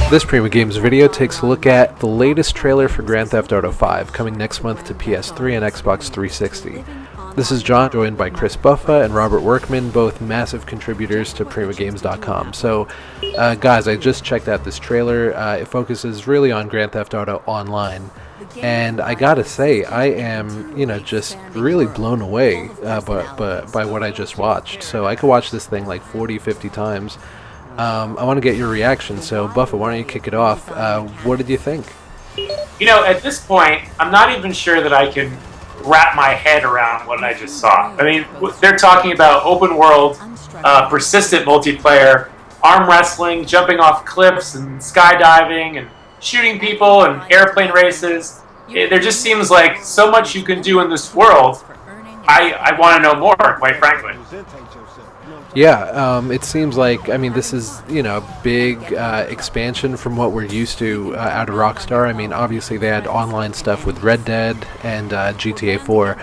This Prima Games video takes a look at the latest trailer for Grand Theft Auto 5, coming next month to PS3 and Xbox 360. This is John, joined by Chris Buffa and Robert Workman, both massive contributors to PrimaGames.com. So, guys, I just checked out this trailer. It focuses really on Grand Theft Auto Online. And I gotta say, I am, just really blown away by what I just watched. So I could watch this thing like 40, 50 times. I want to get your reaction, so Buffa, why don't you kick it off? What did you think? At this point, I'm not even sure that I can wrap my head around what I just saw. I mean, they're talking about open world, persistent multiplayer, arm wrestling, jumping off cliffs and skydiving and shooting people and airplane races. There just seems like so much you can do in this world. I want to know more, quite frankly. Yeah, it seems like, this is, a big expansion from what we're used to out of Rockstar. I mean, obviously they had online stuff with Red Dead and GTA 4,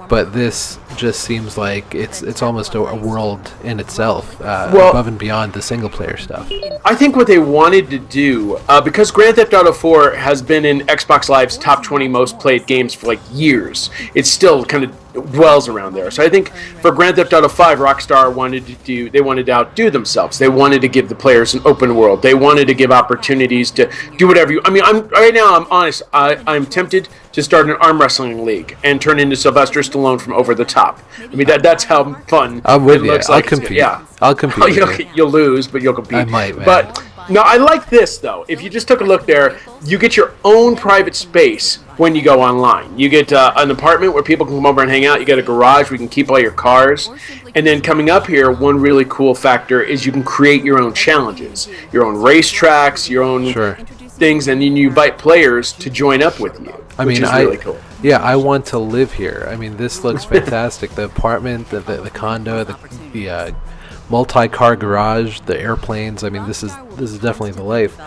but this just seems like it's almost a world in itself, above and beyond the single-player stuff. I think what they wanted to do, because Grand Theft Auto 4 has been in Xbox Live's top 20 most played games for like years, it still kind of dwells around there. So I think for Grand Theft Auto 5, Rockstar wanted to outdo themselves. They wanted to give the players an open world. They wanted to give opportunities to do whatever you. I'm honest. I'm tempted to start an arm wrestling league and turn into Sylvester Stallone from Over the Top. That's how fun I'm with it you. looks I'll like. compete. Yeah, I'll compete. You'll lose, but you'll compete. I might, man. But no, I like this though. If you just took a look there, you get your own private space when you go online. You get an apartment where people can come over and hang out. You get a garage where you can keep all your cars. And then coming up here, one really cool factor is you can create your own challenges, your own racetracks, your own things, and then you invite players to join up with you, which is really cool. Yeah, I want to live here. This looks fantastic. The apartment, the condo, the multi-car garage, the airplanes. This is definitely the life.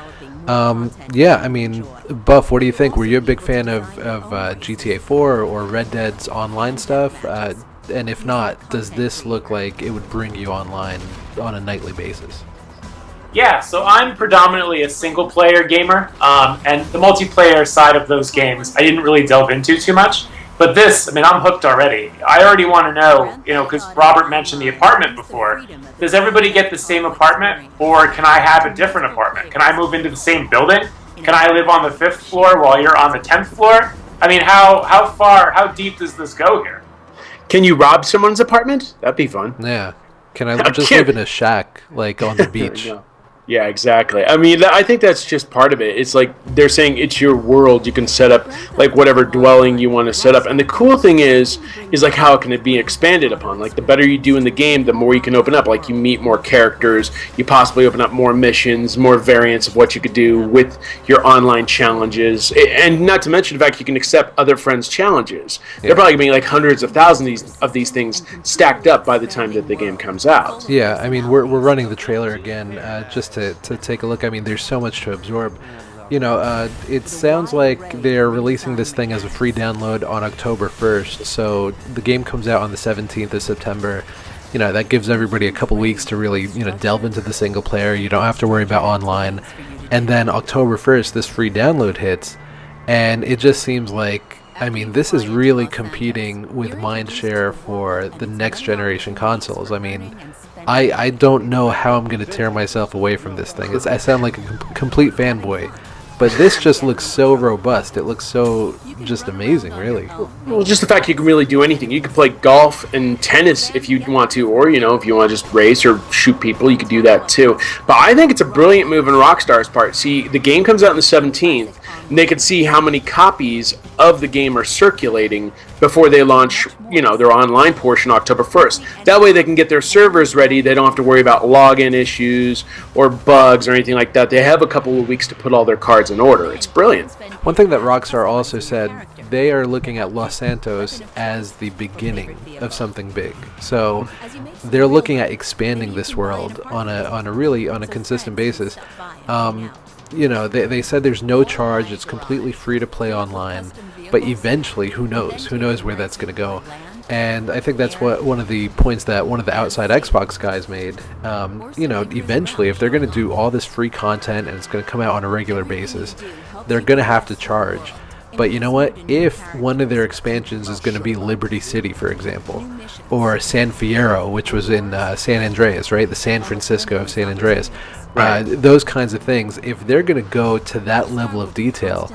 Buff, what do you think? Were you a big fan of GTA 4 or Red Dead's online stuff? And if not, does this look like it would bring you online on a nightly basis? Yeah, so I'm predominantly a single-player gamer, and the multiplayer side of those games I didn't really delve into too much. But this, I'm hooked already. I already want to know, because Robert mentioned the apartment before. Does everybody get the same apartment, or can I have a different apartment? Can I move into the same building? Can I live on the 5th floor while you're on the 10th floor? How deep does this go here? Can you rob someone's apartment? That'd be fun. Yeah. Can I just live in a shack, like on the beach? No. Yeah, exactly. I think that's just part of it. It's like they're saying it's your world. You can set up like whatever dwelling you want to set up. And the cool thing is like how can it be expanded upon? Like the better you do in the game, the more you can open up. Like you meet more characters, you possibly open up more missions, more variants of what you could do with your online challenges. And not to mention the fact you can accept other friends' challenges. Yeah. They're probably going to be like hundreds of thousands of these things stacked up by the time that the game comes out. Yeah, we're running the trailer again just to take a look. There's so much to absorb. It sounds like they're releasing this thing as a free download on October 1st, so the game comes out on the 17th of September. That gives everybody a couple weeks to really, delve into the single player. You don't have to worry about online. And then October 1st, this free download hits, and it just seems like, this is really competing with mindshare for the next generation consoles. I don't know how I'm going to tear myself away from this thing. I sound like a complete fanboy, but this just looks so robust. It looks so just amazing, really. Well, just the fact you can really do anything. You can play golf and tennis if you want to, or, if you want to just race or shoot people, you could do that too. But I think it's a brilliant move on Rockstar's part. See, the game comes out on the 17th, and they could see how many copies of the game are circulating before they launch, their online portion October 1st. That way they can get their servers ready. They don't have to worry about login issues or bugs or anything like that. They have a couple of weeks to put all their cards in order. It's brilliant. One thing that Rockstar also said, they are looking at Los Santos as the beginning of something big. So they're looking at expanding this world on a consistent basis. you know, they said there's no charge. It's completely free to play online. But eventually, who knows? Who knows where that's going to go? And I think that's what one of the points that one of the outside Xbox guys made. You know, eventually, if they're going to do all this free content and it's going to come out on a regular basis, they're going to have to charge. But you know what? If one of their expansions is going to be Liberty City, for example, or San Fierro, which was in San Andreas, right? The San Francisco of San Andreas. Right. Those kinds of things, if they're going to go to that level of detail,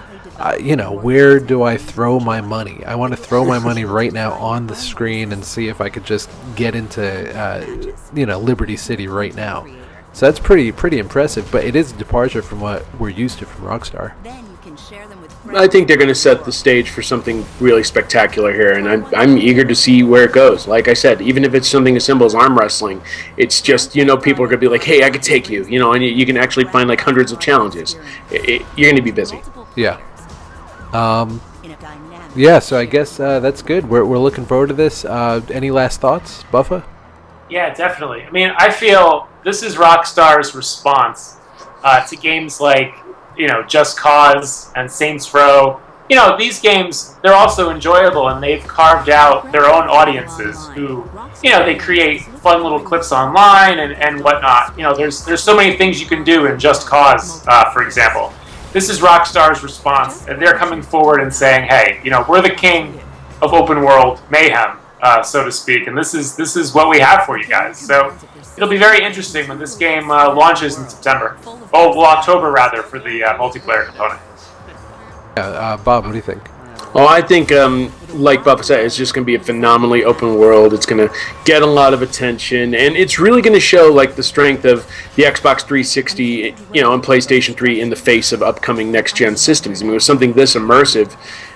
you know, where do I throw my money? I want to throw my money right now on the screen and see if I could just get into, you know, Liberty City right now. So that's pretty impressive, but it is a departure from what we're used to from Rockstar. I think they're going to set the stage for something really spectacular here, and I'm eager to see where it goes. Like I said, even if it's something as simple as arm wrestling, it's just, you know, people are going to be like, hey, I could take you, you know, and you can actually find like hundreds of challenges. You're going to be busy. Yeah. Yeah, so I guess that's good. We're looking forward to this. Any last thoughts, Buffa? Yeah, definitely. I mean, I feel this is Rockstar's response to games like, you know, Just Cause and Saints Row. You know, these games, they're also enjoyable, and they've carved out their own audiences who, you know, they create fun little clips online and whatnot. You know, there's so many things you can do in Just Cause, for example. This is Rockstar's response, and they're coming forward and saying, hey, you know, we're the king of open world mayhem, so to speak, and this is what we have for you guys. So it'll be very interesting when this game launches in September. Oh, well, October, rather, for the multiplayer component. Bob, what do you think? Well, I think, like Bubba said, it's just going to be a phenomenally open world. It's going to get a lot of attention, and it's really going to show like the strength of the Xbox 360, you know, and PlayStation 3 in the face of upcoming next-gen systems. I mean, with something this immersive,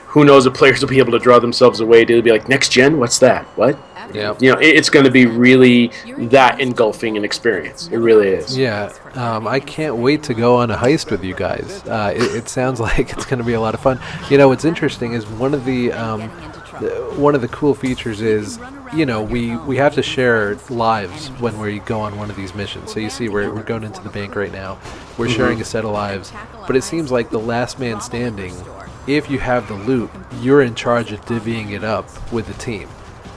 who knows if players will be able to draw themselves away to be like, next gen? What's that? What? Yeah. You know, it's going to be really that engulfing an experience. It really is. Yeah, I can't wait to go on a heist with you guys. It sounds like it's going to be a lot of fun. You know, what's interesting is one of the cool features is, you know, we have to share lives when we go on one of these missions. So you see, we're going into the bank right now. We're sharing a set of lives, but it seems like the last man standing, if you have the loot, you're in charge of divvying it up with the team.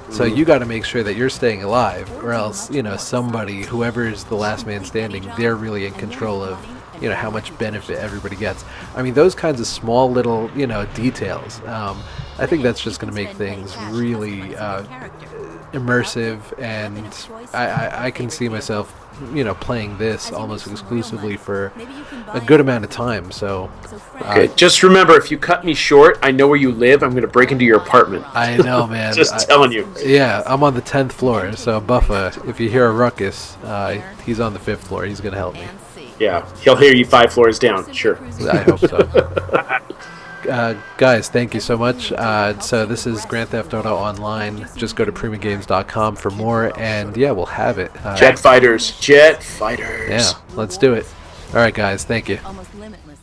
So you got to make sure that you're staying alive, or else, you know, somebody, whoever's the last man standing, they're really in control of, you know, how much benefit everybody gets. I mean, those kinds of small little, you know, details. I think that's just going to make things really immersive, and I can see myself, you know, playing this almost exclusively for a good amount of time. So okay, just remember, if you cut me short, I know where you live. I'm going to break into your apartment. I know, man. Just telling you. Yeah, I'm on the 10th floor, so Buffa, if you hear a ruckus, he's on the 5th floor. He's going to help me. Yeah, he'll hear you 5 floors down, sure. I hope so. Guys, thank you so much. So this is Grand Theft Auto Online. Just go to primagames.com for more, and yeah, we'll have it. Jet fighters. Yeah, let's do it. All right, guys, thank you. Almost limitless